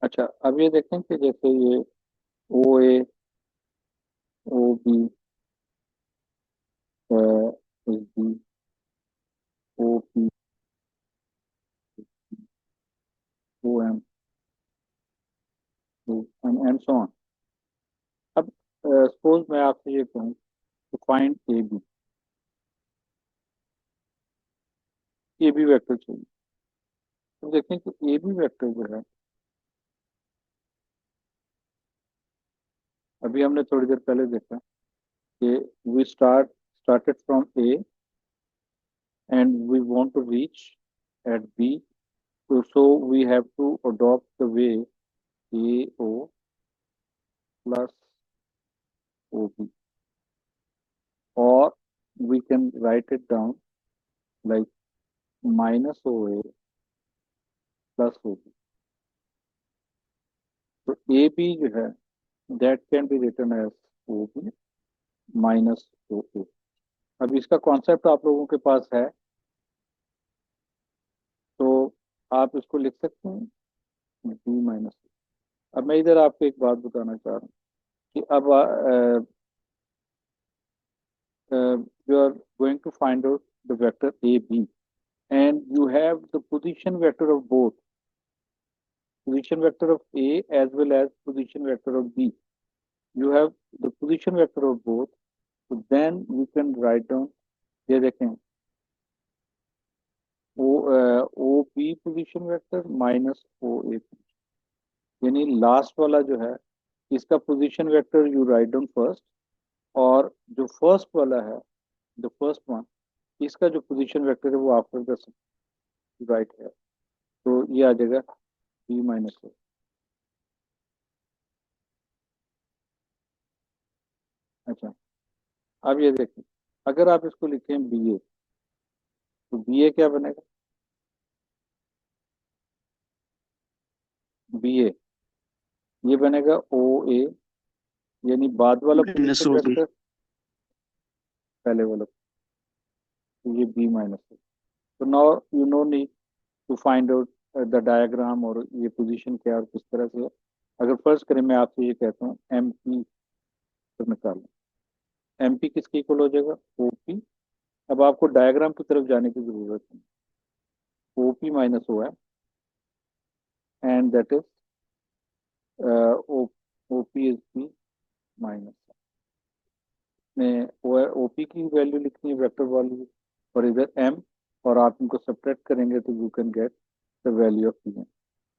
अच्छा, अब ये देखें कि जैसे ये O A, O B, S B, O P, O M, and so on. अब सपोज मैं आपसे ये कहूँ तो find A B, A B vector चाहिए। तो देखें कि ए बी वेक्टर जो है, अभी हमने थोड़ी देर पहले देखा कि we started from A and we want to reach at B, so we have to adopt the way AO plus OB, or we can write it down like minus OA plus OB. तो AB जो है, that can be written as OB minus OA। अब इसका concept आप लोगों के पास है, तो आप इसको लिख सकते हैं B माइनस। अब मैं इधर आपको एक बात बताना चाह रहा हूँ कि अब you are going to find out the vector AB, and you have the position vector of both, position vector of A as well as position vector of B. You have the position vector of both, so then we can write down, ये देखें, O B position vector minus O A, यानी last वाला जो है इसका position vector you write down first, और जो first वाला है, द फर्स्ट वन, इसका जो पोजीशन वेक्टर है वो आफ्टर द राइट है। तो ये आ जाएगा बी माइनस ओ। अच्छा, अब ये देखें, अगर आप इसको लिखें बी ए, तो बी ए क्या बनेगा, बी ए ये बनेगा ओ ए, यानी बाद वाला minus position O B. Vector पहले वाला, तो ये बी माइनस है। तो now you no need to find out the diagram, और ये पोजीशन क्या है और किस तरह से है। अगर फर्स्ट करें, मैं आपसे ये कहता हूँ एम पी निकालो, एम पी किसके इक्वल हो जाएगा, ओ पी। अब आपको डायग्राम की तरफ जाने की जरूरत है, ओ पी माइनस ओ है, and that is O O P is P minus में ओपी की वैल्यू लिखनी है वेक्टर वैल्यू, और इधर एम, और आप इनको सब्ट्रैक्ट करेंगे तो you can get the value of P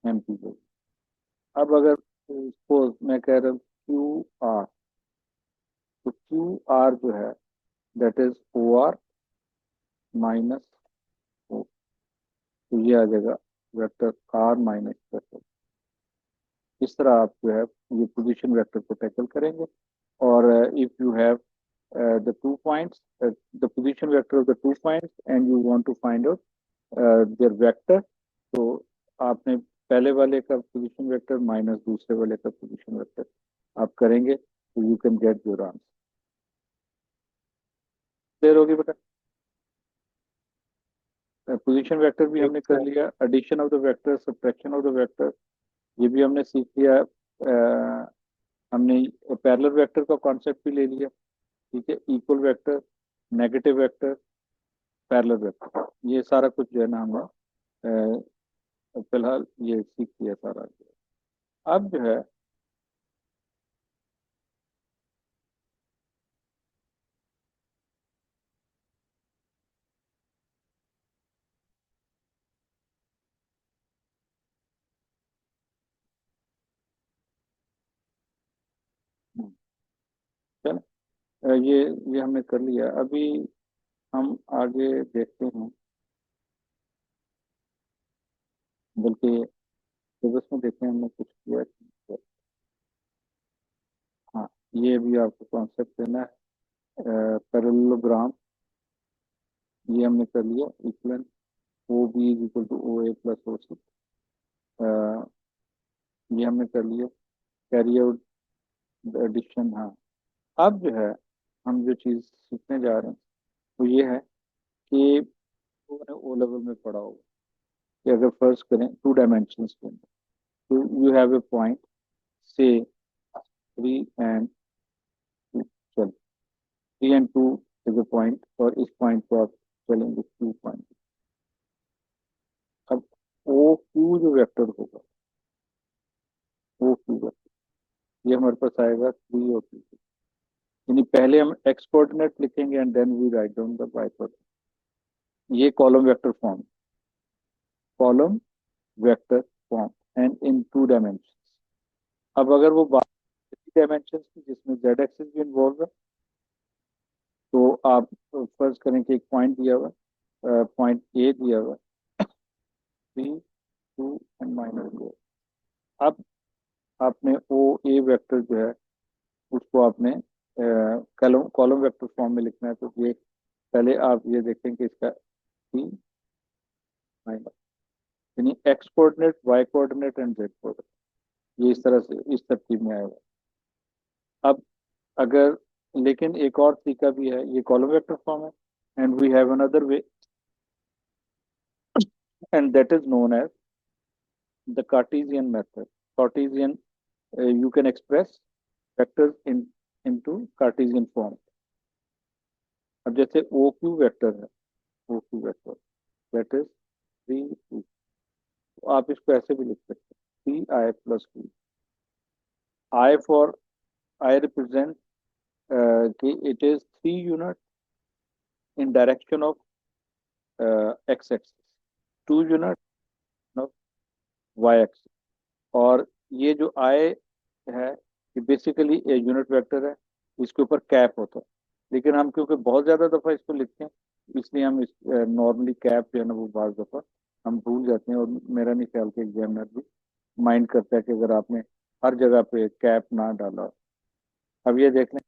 M P. अब अगर सपोज मैं कह रहा हूँ क्यू आर, तो क्यू आर जो है that is O R minus O, तो ये आ जाएगा वेक्टर आर माइनस वेक्टर। इस तरह आप जो है ये पोजीशन वेक्टर को टैकल करेंगे। और if you have the 2 points, the position vector of the 2 points, and you want to find out their vector, तो आपने पहले वाले का पोजीशन वेक्टर माइनस दूसरे वाले का पोजीशन वेक्टर आप करेंगे, तो you can get your answer. Clear होगी बेटा। पोजीशन वेक्टर भी हमने कर लिया, addition of the vector, subtraction of the vector ये भी हमने सीख लिया। हमने पैरेलल वेक्टर का कॉन्सेप्ट भी ले लिया, ठीक है, equal vector, negative vector, parallel vector, ये सारा कुछ जो है ना हमने फिलहाल ये सीख लिया सारा। अब जो है चल, ये हमने कर लिया। अभी हम आगे देखते हैं, बल्कि सिलेबस में देखते हैं हमने कुछ किया है। हाँ, ये भी आपको कॉन्सेप्ट देना है, पैरेललोग्राम, ये हमने कर लिया। Equal O B is equal to O A plus O C, ये हमने कर लिया। कैरी आउट एडिशन, हाँ। अब जो है हम जो चीज़ सीखने जा रहे हैं वो ये है कि लोगों ने ओ लेवल में पढ़ा होगा कि अगर फर्ज करें 2 डायमेंशन के अंदर, So you have a point, say 3 and 2, चल 3 and 2 is a point, और इस पॉइंट को आप चलेंगे 2 पॉइंट। अब ओ क्यू जो वेक्टर होगा, ओ क्यू वेक्टर, ये हमारे पास आएगा 3 और 2, यानी पहले हम एक्स कोऑर्डिनेट लिखेंगे and then we write down the Y coordinate. ये column vector form, column vector form and in 2 dimension. अब अगर वो बात डायमेंशन की जिसमें जेड एक्सिस भी इन्वॉल्व है, तो आप फर्ज करें कि एक पॉइंट दिया हुआ, पॉइंट ए दिया हुआ, 3 2 एंड माइनस 4। अब आपने ओ ए वेक्टर जो है उसको आपने कॉलम कॉलम वेक्टर फॉर्म में लिखना है। तो ये पहले आप ये देखें कि इसका 3 माइनस, यानी x coordinate, y coordinate and z coordinate, ये इस तरह से इस तरतीब में आएगा। अब अगर, लेकिन एक और तरीका भी है, ये कॉलम वेक्टर फॉर्म है and we have another way and that is known as the Cartesian method. Cartesian, you can express vectors into Cartesian form. अब जैसे ओ क्यू वेक्टर है, O Q vector that is 3 2, तो आप इसको ऐसे भी लिख सकते हैं 3i+2। I for, I represent कि it is 3 unit in direction of X axis, 2 unit of Y axis, और ये जो आई है ये बेसिकली यूनिट वेक्टर है, इसके ऊपर कैप होता है। लेकिन हम क्योंकि बहुत ज्यादा दफा इसको लिखते हैं, इसलिए हम इस नॉर्मली कैप जो है ना वो बार दफा हम भूल जाते हैं, और मेरा नहीं ख्याल कि एग्जामिनर भी माइंड करता है कि अगर आपने हर जगह पे कैप ना डाला। अब ये देख लें,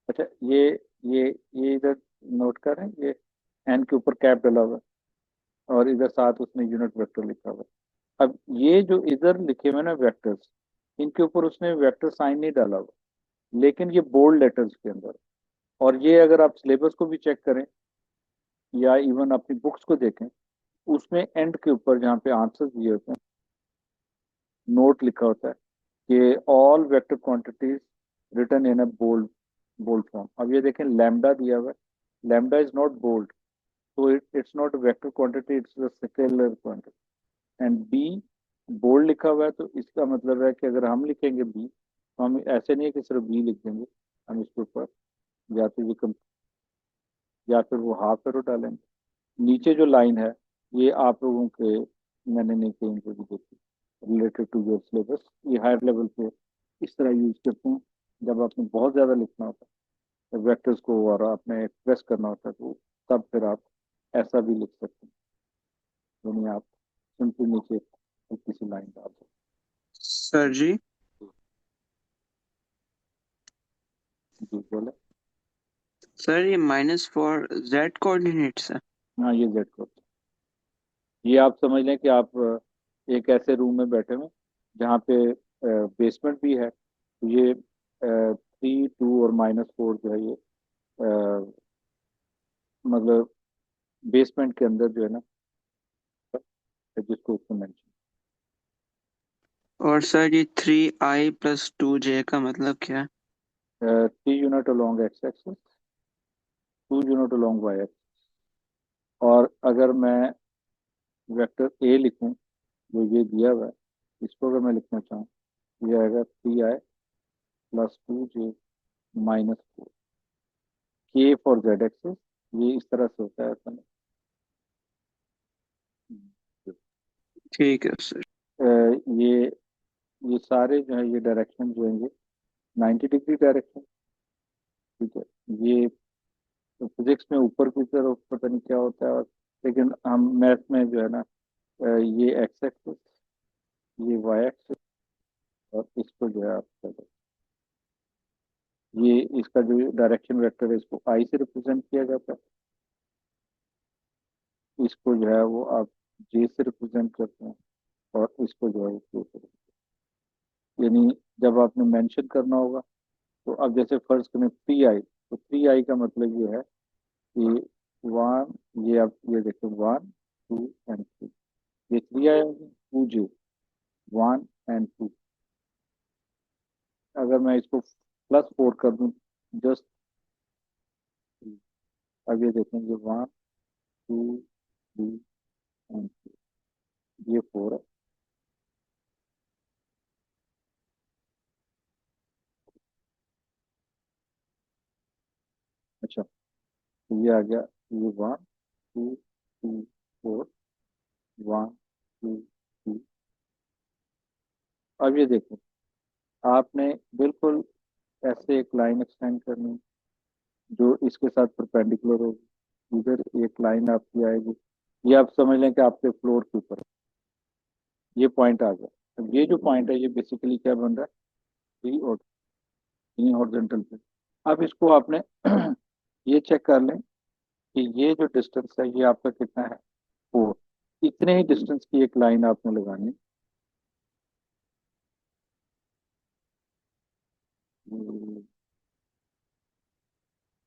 अच्छा ये ये इधर नोट करें, ये एन के ऊपर कैप डाला हुआ है और इधर साथ उसने यूनिट वेक्टर लिखा हुआ है। अब ये जो इधर लिखे हुए ना वेक्टर्स, इनके ऊपर उसने वेक्टर साइन नहीं डाला हुआ, लेकिन ये बोल्ड लेटर्स के अंदर। और ये अगर आप सिलेबस को भी चेक करें या इवन अपनी बुक्स को देखें, उसमें एंड के ऊपर जहाँ पे आंसर्स दिए होते हैं, नोट लिखा होता है कि all vector quantities written in a bold bold form. अब ये देखें लैम्डा दिया हुआ है, लैम्डा इज नॉट बोल्ड, तो it's not vector quantity, it's a scalar quantity. And B bold लिखा हुआ है, तो इसका मतलब है कि अगर हम लिखेंगे बी, तो हम ऐसे नहीं है कि सिर्फ बी लिख देंगे, हम इसके ऊपर या तो ये या फिर वो हाफ एरो डालेंगे। नीचे जो लाइन है ये आप लोगों के, मैंने नहीं कहीं पे भी देखी रिलेटेड टू योर सिलेबस, ये हायर लेवल पे इस तरह यूज करते हैं जब आपने बहुत ज़्यादा लिखना होता है वेक्टर्स को और आपने एक्सप्रेस करना होता है, तो तब फिर आप ऐसा भी लिख सकते हैं, यानी आप सिंपली नीचे हल्की सी लाइन डाल सकते सर जी, हैं। जी बोले। सर ये -4 जेड कोऑर्डिनेट्स है। हाँ ये जेड कोड, ये आप समझ लें कि आप एक ऐसे रूम में बैठे हुए हैं जहाँ पे बेसमेंट भी है, तो ये 3 2 और -4 जो है ये मतलब बेसमेंट के अंदर जो है ना, जिसको उसको मेंशन, और सर ये 3i+2j का मतलब क्या है? 3 unit along x axis, 2 unit along y axis. और अगर मैं वेक्टर ए लिखूं जो ये दिया हुआ है, इसको अगर मैं लिखना चाहूँ, ये आएगा 3i+2j -4, के फॉर जेड एक्सिस, ये इस तरह से होता है ऐसा नहीं। ठीक है सर। अ, ये सारे जो है ये डायरेक्शन जो है ये 90 डिग्री डायरेक्शन, ठीक है। ये फिजिक्स में ऊपर की तरफ पता नहीं क्या होता है, और लेकिन हम मैथ में जो है ना, ये एक्स एक्सिस, ये वाई एक्सिस, और इसको जो है आप ये इसका जो डायरेक्शन वेक्टर है इसको आई से रिप्रेजेंट किया जाता है, इसको जो है वो आप जे से रिप्रेजेंट करते हैं, और इसको जो है वो के से, यानी जब आपने मेंशन करना होगा, तो अब जैसे फर्ज करें 3i, तो 3i का मतलब ये है कि वन, ये आप ये देखो 1 2 एंड 3, ये 3i 2j 1 एंड 2। अगर मैं इसको +4 कर दूं, जस्ट 3। अब ये देखेंगे 1 2 3 एंड 2, ये 4 है। अच्छा, तो ये आ गया, ये 1 2 3 4, 1 2 3। अब ये देखो, आपने बिल्कुल ऐसे एक लाइन एक्सटेंड करनी जो इसके साथ परपेंडिकुलर होगी। इधर एक लाइन आपकी आएगी, ये आप समझ लें कि आपके फ्लोर के ऊपर है। ये पॉइंट आ गया। अब ये जो पॉइंट है, ये बेसिकली क्या बन रहा है, थ्री और तीन हॉरिजॉन्टल पे। अब इसको आपने ये चेक कर लें कि ये जो डिस्टेंस है ये आपका कितना है, 4। इतने ही डिस्टेंस की एक लाइन आपने लगानी।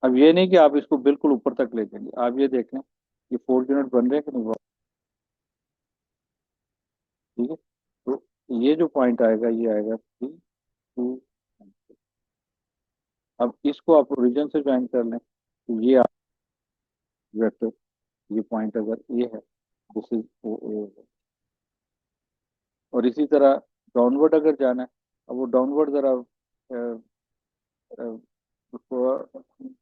अब ये नहीं कि आप इसको बिल्कुल ऊपर तक ले जाएंगे, आप ये देख लें ये 4 यूनिट बन रहे हैं कि नहीं। ठीक है, तो ये जो पॉइंट आएगा ये आएगा 3 2। अब इसको आप ओरिजिन से ज्वाइन कर लें, तो ये वेक्टर, ये पॉइंट अगर ये है, दिस इज ओ ए। और इसी तरह डाउनवर्ड अगर जाना है, अब वो डाउनवर्ड जरा अ, उसको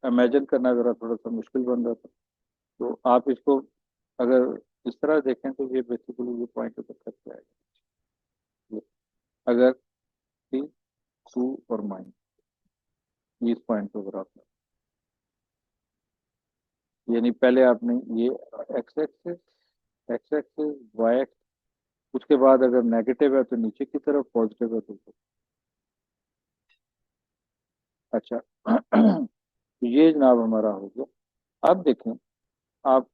इमेजिन करना जरा थोड़ा सा मुश्किल बन रहा था। तो आप इसको अगर इस तरह देखें तो ये बेसिकली ये पॉइंट ऊपर तक जाएगा। ये अगर 3 2 और माइनस, ये इस पॉइंट पे बराबर, यानी पहले आपने ये x axis, x axis, y axis, उसके बाद अगर नेगेटिव है तो नीचे की तरफ, पॉजिटिव है तो ऊपर। अच्छा तो ये जनाब हमारा हो गया। अब देखें आप,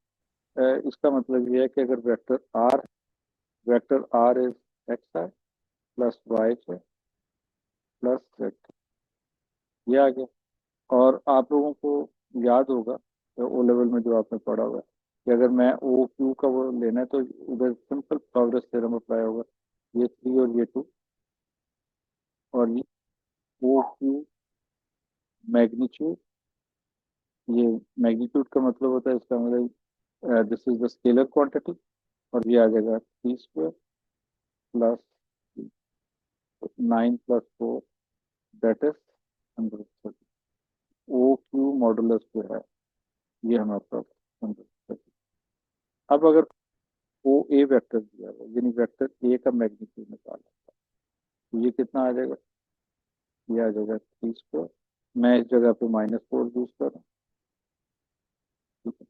इसका मतलब ये है कि अगर vector R is x i plus y से प्लस जेड, ये आ गया। और आप लोगों को याद होगा ओ लेवल में जो आपने पढ़ा हुआ है कि अगर मैं ओ क्यू का वो लेना है तो उधर सिंपल पाइथागोरस थ्योरम अप्लाई होगा। ये 3 और ये 2, और ये ओ क्यू मैग्नीट्यूड, ये मैग्नीट्यूड का मतलब होता है, इसका मतलब this is the scalar quantity. और ये आ जाएगा 3² plus 9 + 4, that is 130। O Q modulus जो है ये हमारे पास 130। अब अगर ओ ए वेक्टर दिया हुआ है, यानी वेक्टर ए का मैग्नीट्यूड निकालना, तो ये कितना आ जाएगा, ये आ जाएगा 3²। मैं इस जगह पे -4 यूज कर रहा हूँ। ठीक है,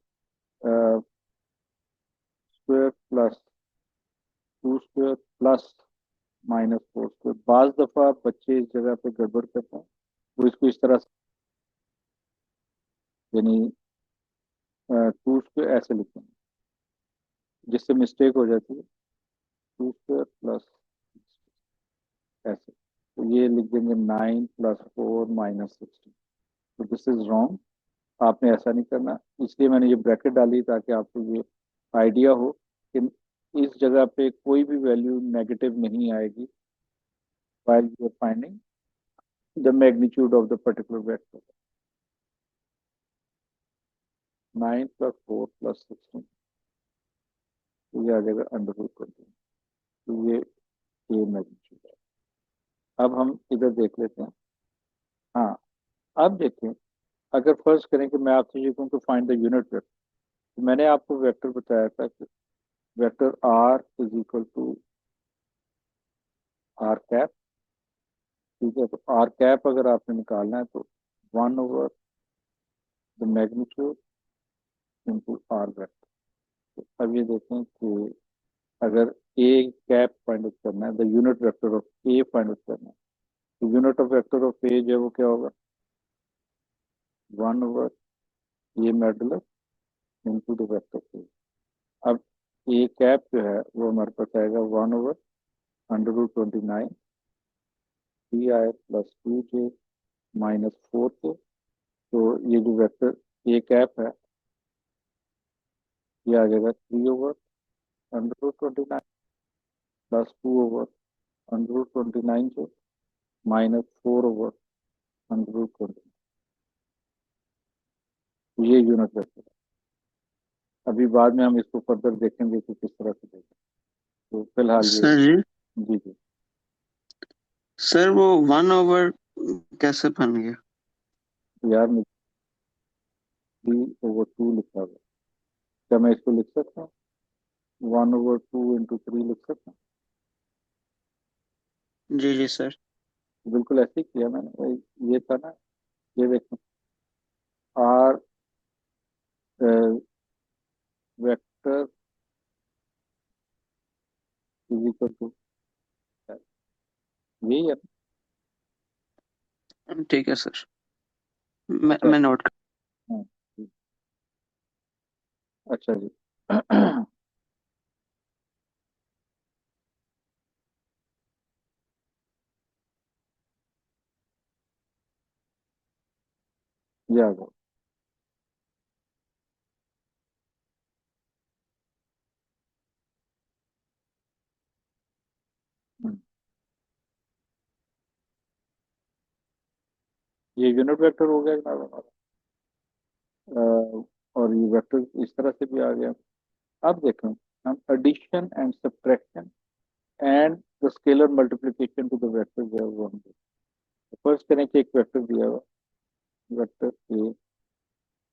स्क्वायर प्लस 2² प्लस -4²। बाज दफा बच्चे इस जगह पे गड़बड़ करते हैं, वो इसको इस तरह से, यानी 2² ऐसे लिखते हैं, जिससे मिस्टेक हो जाती है। 2² प्लस ऐसे, तो ये लिख देंगे 9 + 4 - 16। तो दिस इज रॉन्ग, आपने ऐसा नहीं करना। इसलिए मैंने ये ब्रैकेट डाली ताकि आपको ये आइडिया हो कि इस जगह पे कोई भी वैल्यू नेगेटिव नहीं आएगी while you are finding the magnitude of the particular vector। 9 + 4 + 16, तो ये आ जाएगा √20। तो ये मैग्नीट्यूड है। अब हम इधर देख लेते हैं। हाँ, अब देखें, अगर फर्ज करें कि मैं आपसे ये कहूँ कि फाइंड द यूनिट वेक्टर, तो मैंने आपको वेक्टर बताया था कि vector R is equal to R cap. ठीक है, तो आर कैप अगर आपने निकालना है तो 1/मैग्नीट्यूड इंटू आर वेक्टर। तो अब ये देखें कि अगर ए कैप फाइंड आउट करना है, the unit vector of A find out करना है, तो unit of vector of A जो है वो क्या होगा, 1/ये modulus into the vector A. अब ए कैप जो है वो हमारे पास आएगा 1/√29 3i + 2j -4k। तो ये जो वेक्टर ए कैप है ये आ जाएगा 3/√29 + 2/, अंडर रूट 29 से -4/अंडर रूट 20, ये यूनिट वेक्टर है। अभी बाद में हम इसको फर्दर देखेंगे कि किस तरह से देखें। तो फिलहाल ये, सर जी, जी जी, सर वो 1/, कैसे बन गया? यार मुझे 3/2 लिखा हुआ है। क्या मैं इसको लिख सकता हूँ? 1/2 × 3 लिख सकता हूँ? जी जी सर। बिल्कुल ऐसे ही किया मैंने भाई। ये था ना, ये देखो, R vector is equal to, यही है। ठीक है सर, अच्छा, मैं नोट कर। हाँ, ठीक। अच्छा जी। ये आ गया। हम्म, ये यूनिट वेक्टर हो गया जनाब हमारा। और ये वेक्टर इस तरह से भी आ गया। अब देखें, हम addition and subtraction and the scalar multiplication to the vector जो है वो हम फर्स्ट करें कि एक वेक्टर दिया हुआ, वेक्टर ए,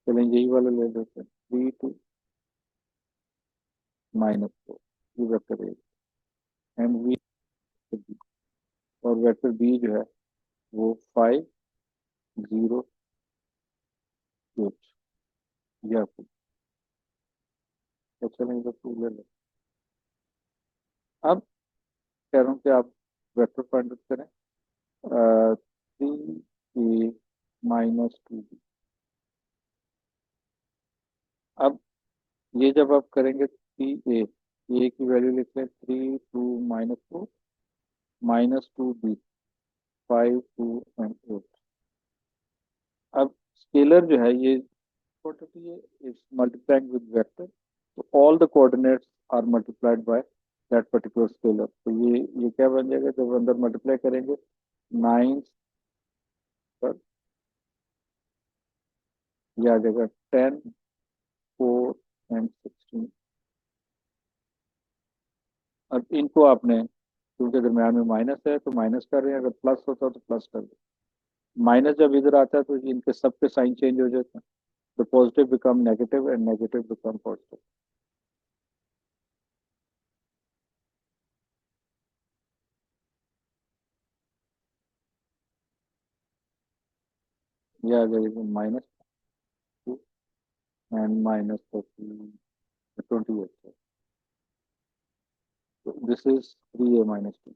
चलें यही वाला ले लेते हैं, 3 2 -4, ये वेक्टर ए, एंड वी, और वेक्टर बी जो है वो 5 0 8, ये आपको, तो चलें इधर 2 ले लें। अब कह रहा हूँ कि आप वेक्टर फाइंड आउट करें, 3 a - 2b। अब ये जब आप करेंगे 3a की वैल्यू लिख लें 3 2 - 4 -2b 5 2 and 8। अब स्केलर जो है ये quantity है, is multiplying with vector, तो all the coordinates are multiplied by that particular scalar। तो ये क्या बन जाएगा जब अंदर मल्टीप्लाई करेंगे, 9 पर ये आ जाएगा 10 4 and 16। अब इनको आपने, क्योंकि दरम्यान में माइनस है तो माइनस कर रहे हैं, अगर प्लस होता तो प्लस कर रहे हैं। माइनस जब इधर आता है तो इनके सबके साइन चेंज हो जाते हैं, तो positive become negative and negative become positive. ये आ जाएगा -2 एंड -28। तो दिस इज 3a - 2।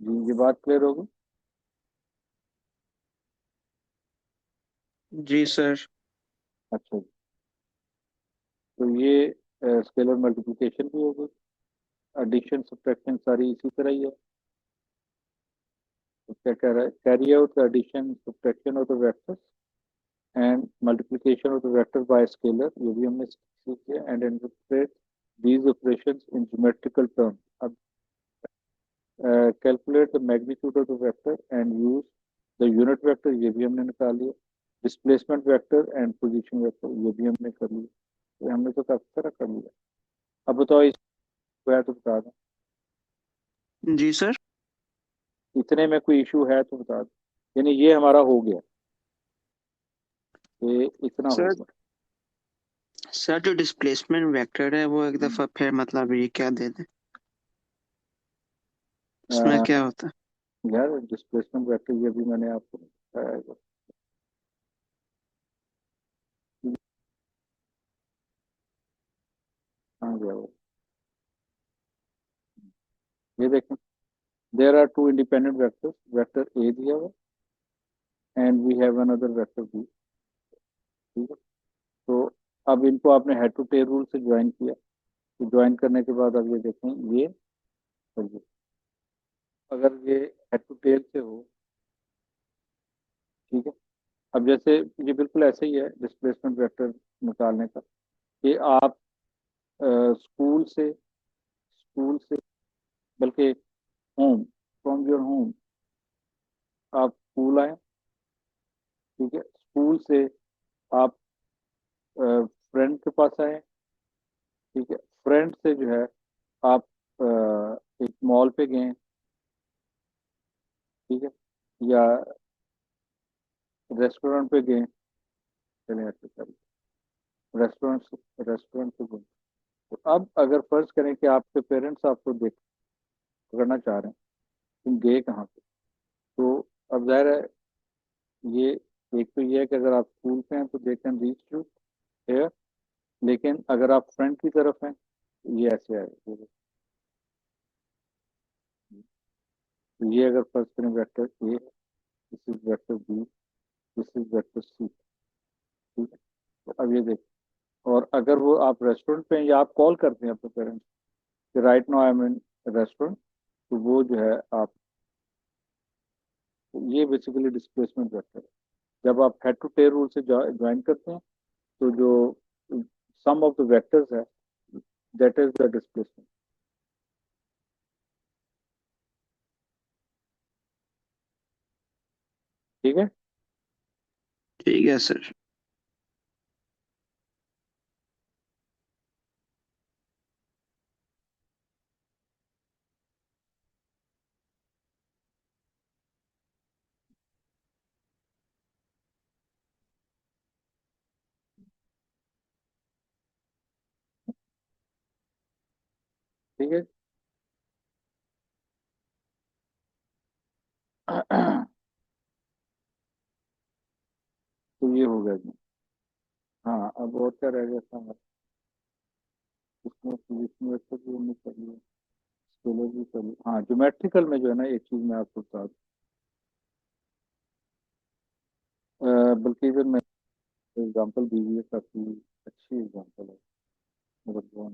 जी, ये बात क्लियर होगी? जी सर। अच्छा जी। तो ये स्केलर मल्टीप्लिकेशन भी होगी, एडिशन सब्ट्रैक्शन सारी इसी तरह ही है। तो क्या कह रहा है, carry out the addition subtraction of the vectors and multiplication of the vector by scalar, ये भी हमने सीख किया, and interpret these operations in geometrical terms. अब calculate the magnitude of the vector and use the unit vector, ये भी हमने निकाल लिया। Displacement vector and position vector, ये भी हमने कर लिया। तो हमने तो काफी सारा कर लिया। अब बताओ इसको है तो बता दो, जी सर। इतने में कोई इशू है तो बता दो। यानी ये हमारा हो गया, ये इतना हो सर गया। सर जो डिस्प्लेसमेंट वेक्टर है वो एक हम्म, दफा फिर मतलब ये क्या दे दे, उसमें क्या होता है? यार डिस्प्लेसमेंट वेक्टर ये भी मैंने आपको बताया है। कहाँ गया वो? ये देखें, there are two independent vectors, vector A दिया हुआ and we have another vector B. ठीक है, तो अब इनको आपने हेड टू टेल रूल से ज्वाइन किया, तो ज्वाइन करने के बाद अब ये देखें, ये और ये, अगर ये हेड टू टेल से हो, ठीक है। अब जैसे ये बिल्कुल ऐसे ही है डिस्प्लेसमेंट वेक्टर निकालने का, कि आप स्कूल से, बल्कि होम, फ्रॉम योर होम, आप स्कूल आए, ठीक है, स्कूल से आप फ्रेंड के पास आए, ठीक है, फ्रेंड से जो है आप एक मॉल पे गए, ठीक है, या रेस्टोरेंट पे गए, चले ऐसे करिए, रेस्टोरेंट रेस्टोरेंट पे गए। तो अब अगर फर्ज करें कि आपके पेरेंट्स आपको देख पकड़ना चाह रहे हैं, तुम गए कहाँ पे, तो अब जाहिर है ये, एक तो ये है कि अगर आप स्कूल पे हैं तो they can reach you here, लेकिन अगर आप फ्रंट की तरफ हैं तो ये ऐसे आएगा। तो ये अगर फर्स्ट करें vector A, this is vector B, this is vector C, ठीक है। तो अब ये देखिए, और अगर वो आप रेस्टोरेंट पे हैं या आप कॉल करते हैं अपने पेरेंट्स कि right now I am in restaurant, तो वो जो है आप, ये बेसिकली डिस्प्लेसमेंट वेक्टर है। जब आप हेड टू टेल रूल से ज्वाइन करते हैं तो जो सम ऑफ द वेक्टर्स है, दैट इज द डिस्प्लेसमेंट, ठीक है। ठीक है सर। ठीक है। तो ये हो गया जी। हाँ, अब और क्या रह गया था हमारा? इसमें पोजीशन वेक्टर भी हमने कर लिया, स्केलर भी कर लिया। हाँ, ज्योमेट्रिकल में जो है ना, एक चीज मैं आपको बता बल्कि इधर मैं एग्जांपल दी हुई है, काफी अच्छी एग्जांपल है, मगर वो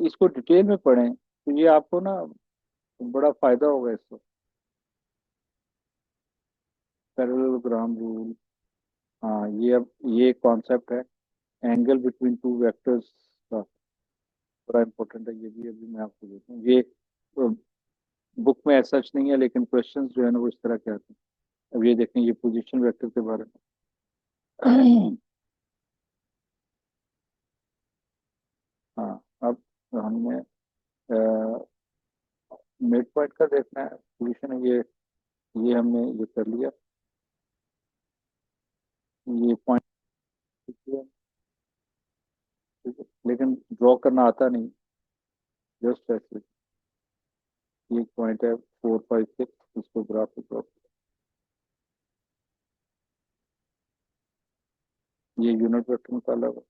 इसको डिटेल में पढ़ें तो ये आपको ना बड़ा फायदा होगा इससे। पैरेललोग्राम रूल, हाँ, ये अब ये कॉन्सेप्ट है, एंगल बिटवीन टू वेक्टर्स का, बड़ा इंपॉर्टेंट है। ये भी अभी मैं आपको देता हूँ, ये बुक में ऐसा सच नहीं है, लेकिन क्वेश्चंस जो है ना वो इस तरह के आते हैं। अब ये देखें, ये पोजीशन वेक्टर के बारे में। हाँ, अब हमने मिड पॉइंट का देखना है, पोजीशन है ये हमने ये कर लिया, ये पॉइंट किया, ठीक है, लेकिन ड्रॉ करना आता नहीं, जस्ट ऐसे, ये पॉइंट है 4 5 6, इसको ग्राफ पे ड्रॉ, ये यूनिट वेक्टर निकाला हुआ,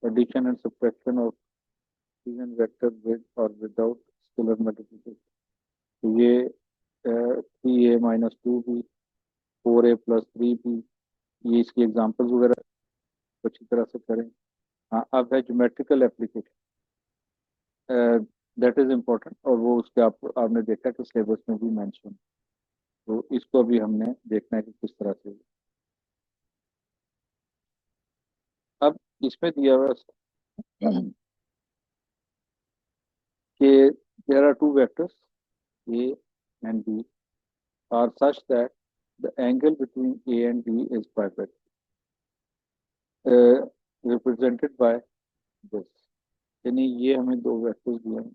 addition and subtraction of even vector with और विदाउट स्केलर मल्टीप्लिकेशन। तो ये 3a-2b, 4a+3b, ये इसकी एग्जांपल्स वगैरह अच्छी तरह से करें। हाँ, अब है geometrical application, that is important, और वो उसके आपने देखा कि सिलेबस में भी मेंशन, तो इसको भी हमने देखना है कि किस तरह से। अब इसमें दिया हुआ है कि there are two vectors a and b are such that the angle between a and b is perfect, represented by this, यानी ये हमें दो वेक्टर्स दिए हैं,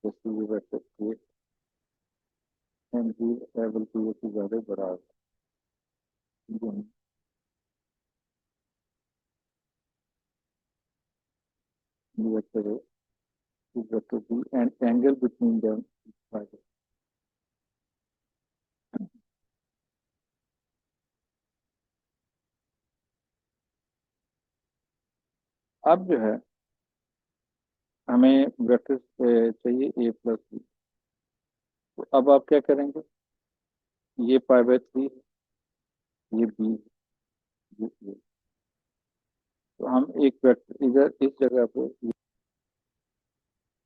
जैसे ये वेक्टर a एंड b है, बल्कि ये से ज्यादा बड़ा है, ये vector a, this vector b, and angle between them is perfect. अब जो है हमें वेक्टर चाहिए a+b, तो अब आप क्या करेंगे, ये π/3 है, ये b है, ये a। तो हम एक वेक्टर इधर इस जगह पे,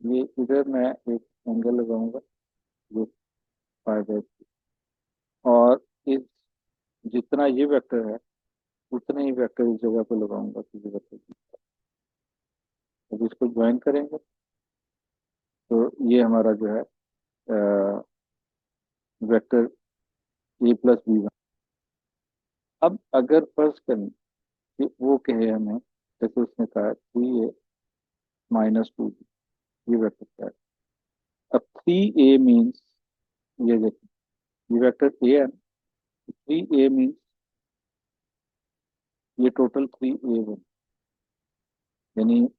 ये इधर मैं एक एंगल लगाऊंगा, ये π/3, और इस जितना ये वेक्टर है उतने ही वेक्टर इस जगह पे लगाऊंगा, तो ये वेक्टर अब इसको ज्वाइन करेंगे तो ये हमारा जो है vector A plus B one. अब अगर फर्ज करें कि वो कहे हमें, जैसे उसने कहा 3a-2b, ये वेक्टर क्या है। अब 3a मीन्स, ये देखिए ये वेक्टर ए है, 3a मीन्स ये टोटल 3a1, यानी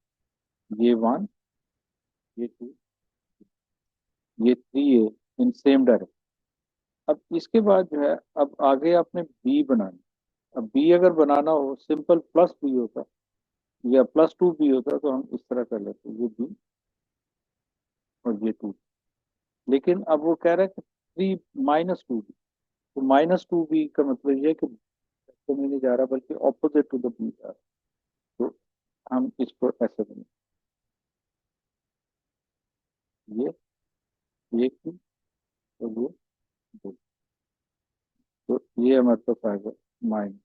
ये 1, ये 2, ये 3a इन सेम डायरेक्शन। अब इसके बाद जो है, अब आगे आपने बी बनाना। अब बी अगर बनाना हो, सिंपल प्लस बी होता या प्लस टू बी होता, तो हम इस तरह कर लेते, ये बी और ये टू। लेकिन अब वो कह रहा है कि 3 - 2b, तो -2b का मतलब ये है कि तो में नहीं जा रहा बल्कि ऑपोजिट टू द बी जा रहा है। तो हम इसको ऐसे बने, ये की और ये दो, तो ये हमारे पास आ गया माइनस।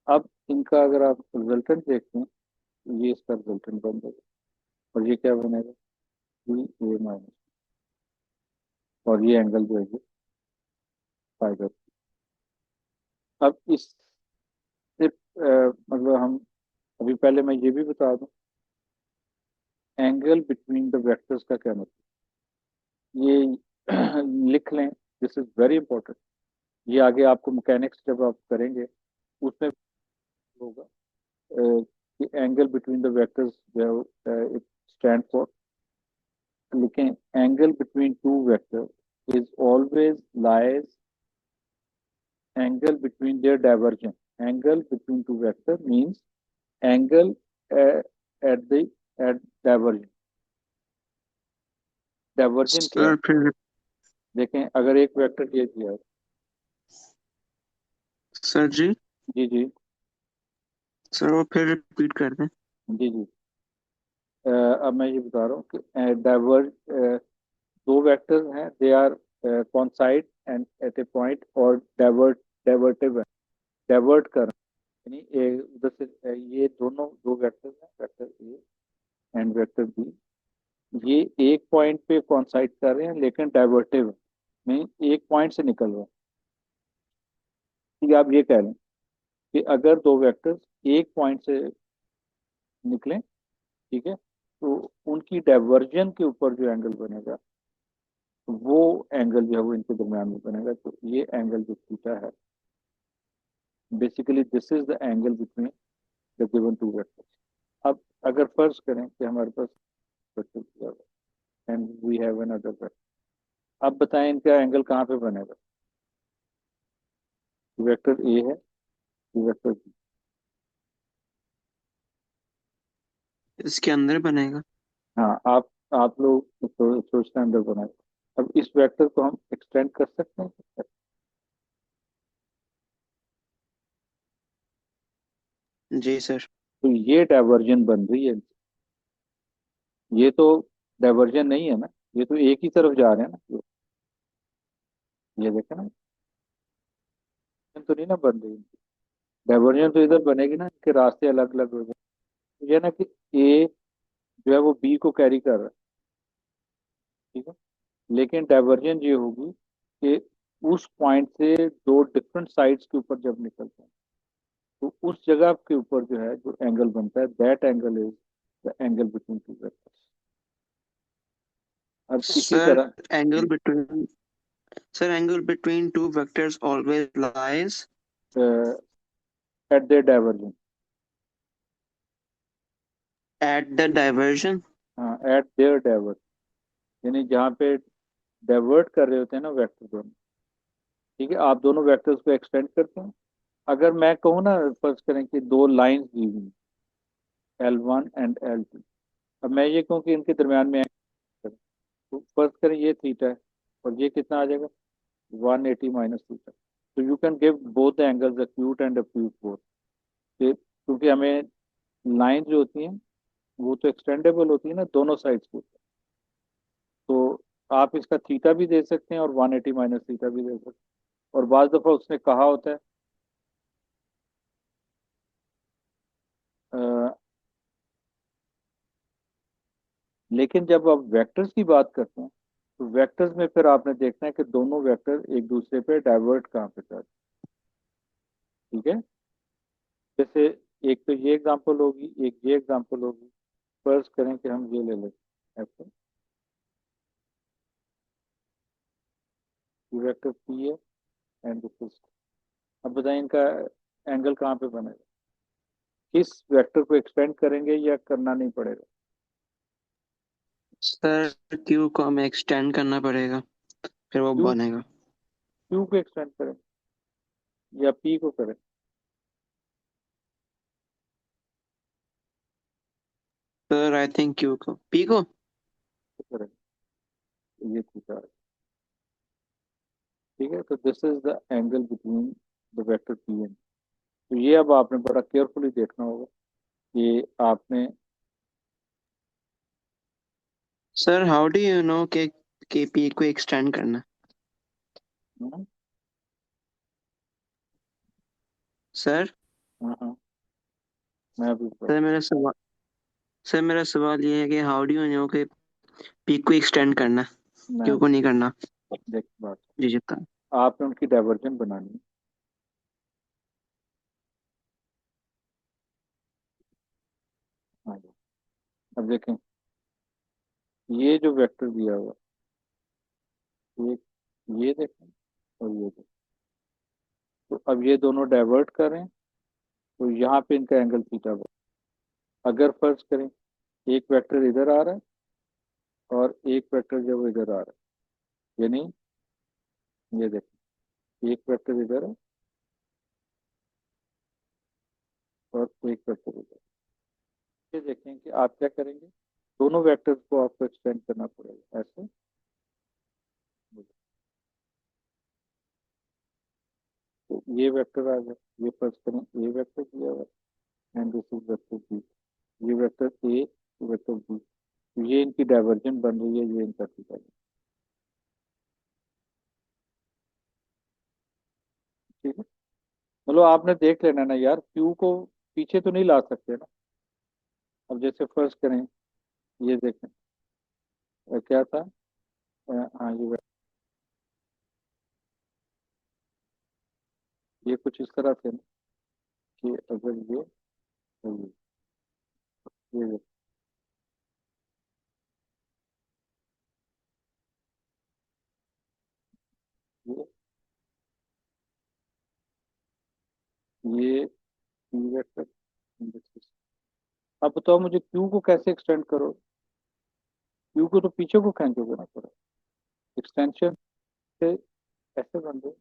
अब इनका अगर आप रिजल्टेंट देखते हैं तो ये इसका रिजल्टेंट बन जाएगा, और ये क्या बनेगा, 3a-, और ये एंगल जो है ये फाइबर। अब इससे मतलब हम अभी पहले मैं ये भी बता दूं, एंगल बिटवीन द वेक्टर्स का क्या मतलब, ये लिख लें, दिस इज वेरी इंपॉर्टेंट। ये आगे आपको मैकेनिक्स जब आप करेंगे उसमें होगा कि एंगल बिटवीन द वेक्टर्स जो है इट स्टैंड फॉर, लिखें angle between two vector is always lies angle between their divergence. Angle between two vector means angle at the at divergence. Divergent क्या है, सर फिर देखें अगर एक वेक्टर ये दिया है, सर जी, जी जी सर वो फिर रिपीट कर दें। जी जी, अब मैं ये बता रहा हूँ कि डाइवर्ज दो वेक्टर्स हैं, they are coincide and at a point, और डाइवर्टिव है, डाइवर्ट कर रहे हैं। यानी उधर से ये दोनों दो वेक्टर्स हैं, vector A and vector B, ये एक पॉइंट पे कॉन्साइड कर रहे हैं लेकिन डाइवर्टिव है, मीन एक पॉइंट से निकल रहे हैं। ठीक है, आप ये कह रहे हैं कि अगर दो वेक्टर्स एक पॉइंट से निकलें, ठीक है, तो उनकी डाइवर्जन के ऊपर जो एंगल बनेगा, वो एंगल जो है वो इनके दरम्यान में बनेगा। तो ये एंगल जो थीटा है, basically this is the angle between the given two vectors. अब अगर फर्ज करें कि हमारे पास वेक्टर दिया हुआ and we have an other vector, अब बताएं इनका एंगल कहाँ पे बनेगा। वेक्टर ए है, वेक्टर बी, इसके अंदर बनेगा। हाँ आप लोग सोचते हैं अंदर बनाएगा। अब इस वेक्टर को हम एक्सटेंड कर सकते हैं, जी सर। तो ये डाइवर्जन बन रही है। ये तो डाइवर्जन नहीं है ना, ये तो एक ही तरफ जा रहे हैं ना, ये देखे ना, तो नहीं ना बन रही। डाइवर्जन तो इधर बनेगी ना, कि रास्ते अलग अलग हो जाए। तो ये ना कि ए जो है वो बी को कैरी कर रहा है, ठीक है, लेकिन डाइवर्जन ये होगी कि उस पॉइंट से दो डिफरेंट साइड्स के ऊपर जब निकलते हैं, तो उस जगह के ऊपर जो है जो एंगल बनता है, that angle is the angle between two vectors. अब इसी सर तरह angle between sir angle between two vectors always lies at the diversion, at the diversion. हाँ एट देयर डाइवर्जन, यानी जहाँ पे डाइवर्ट कर रहे होते हैं ना वेक्टर दोनों, ठीक है, आप दोनों वेक्टर्स को एक्सटेंड करते हैं। अगर मैं कहूँ ना, फर्ज करें कि दो लाइंस दी हुई, L1 एंड L2, अब मैं ये कहूँ कि इनके दरमियान में angle है, तो फर्ज करें ये थीटा है, और ये कितना आ जाएगा, 180 माइनस थीटा। तो you can give both the angles acute and acute both, क्योंकि हमें लाइन जो होती हैं वो तो एक्सटेंडेबल होती है ना दोनों साइड्स के ऊपर। तो आप इसका थीटा भी दे सकते हैं और 180 माइनस थीटा भी दे सकते हैं। और बाज दफा उसने कहा होता है लेकिन जब आप वेक्टर्स की बात करते हैं तो वेक्टर्स में फिर आपने देखना है कि दोनों वेक्टर एक दूसरे पे डाइवर्ट कहाँ पे करते हैं। ठीक है। जैसे एक तो ये एग्जांपल होगी, एक ये एग्जांपल होगी। फर्ज करें कि हम ये ले लें ऐसे, ये वेक्टर पी है एंड दिस इज। अब बताएं इनका एंगल कहाँ पे बनेगा, किस वेक्टर को एक्सपेंड करेंगे या करना नहीं पड़ेगा? सर क्यू को हमें एक्सटेंड करना पड़ेगा, फिर वो क्यू, बनेगा। क्यू को एक्सपेंड करें या पी को करें? सर आई थिंक क्यू को, पी को। तो करें, तो ये थीटा है। ठीक है, तो this is the angle between the vector P and. तो ये अब आपने बड़ा केयरफुली देखना होगा कि आपने, sir how do you know के पी को एक्सटेंड करना? हाँ सर हाँ हाँ, मैं अभी बता, सर मेरा सवाल सर मेरा सवाल ये है कि हाउ डू यू नो कि पी को एक्सटेंड करना, मैं क्यू को नहीं करना? देख बात, जी जी का। आपने उनकी डाइवर्जन बनानी है। हाँ जी। अब देखें, ये जो वेक्टर दिया हुआ, ये देखें और ये देखें, तो अब ये दोनों डाइवर्ट करें तो यहाँ पे इनका एंगल थीटा बने। अगर फर्ज करें एक वेक्टर इधर आ रहा है और एक वेक्टर जब इधर आ रहा है, यानी ये देखें एक वेक्टर इधर है और एक वेक्टर इधर है। ये देखें कि आप क्या करेंगे, दोनों वेक्टर्स को आपको एक्सटेंड करना पड़ेगा ऐसे। तो ये वेक्टर आ गया, ये फर्ज करें ए वेक्टर दिया हुआ and this is vector B, ये वेक्टर ए, वेक्टर बी, तो ये इनकी डाइवर्जन बन रही है, ये इनका थीटा है। ठीक है, मतलब आपने देख लेना ना यार, क्यू को पीछे तो नहीं ला सकते ना। अब जैसे फर्ज करें, ये देखें, क्या था, हाँ ये कुछ इस तरह से ना कि अगर ये देखें, ये पी वेक्टर, अब बताओ मुझे क्यू को कैसे एक्सटेंड करो, क्यू को तो पीछे को खींचोगे ना पूरा, एक्सटेंशन से ऐसे बन रहे।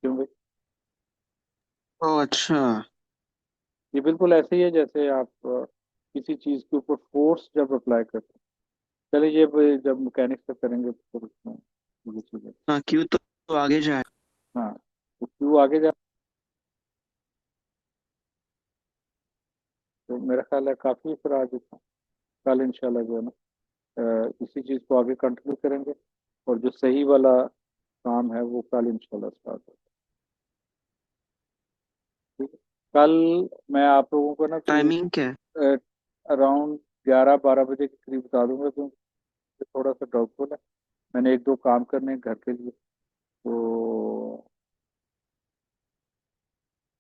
क्यों भाई? ओ अच्छा। ये बिल्कुल ऐसे ही है जैसे आप किसी चीज के ऊपर फोर्स जब अप्लाई करते हैं। चलिए ये जब मैकेनिक्स से करेंगे तो फिर उसमें ये चीज़ है। हाँ क्यू तो आगे जाए। हाँ, तो क्यू आगे जा, तो मेरा ख्याल है काफी फिर आज इतना। कल इंशाल्लाह जो है ना इसी चीज को आगे कंटिन्यू करेंगे, और जो सही वाला काम है वो कल इंशाल्लाह स्टार्ट होगा। ठीक है, कल मैं आप लोगों को ना कोई टाइमिंग क्या है? अराउंड 11-12 बजे के करीब बता दूंगा, क्योंकि थोड़ा सा डाउटफुल है, मैंने एक दो काम करने हैं घर के लिए। तो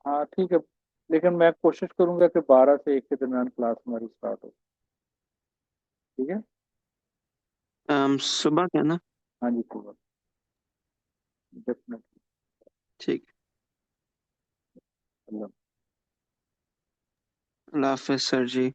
हाँ ठीक है, लेकिन मैं कोशिश करूंगा कि 12 से 1 के दरमियान क्लास हमारी स्टार्ट हो। ठीक है। सुबह क्या ना? हाँ जी, कोई बात, डेफिनेटली। ठीक। अल्लाह। अल्लाह हाफिज सर जी।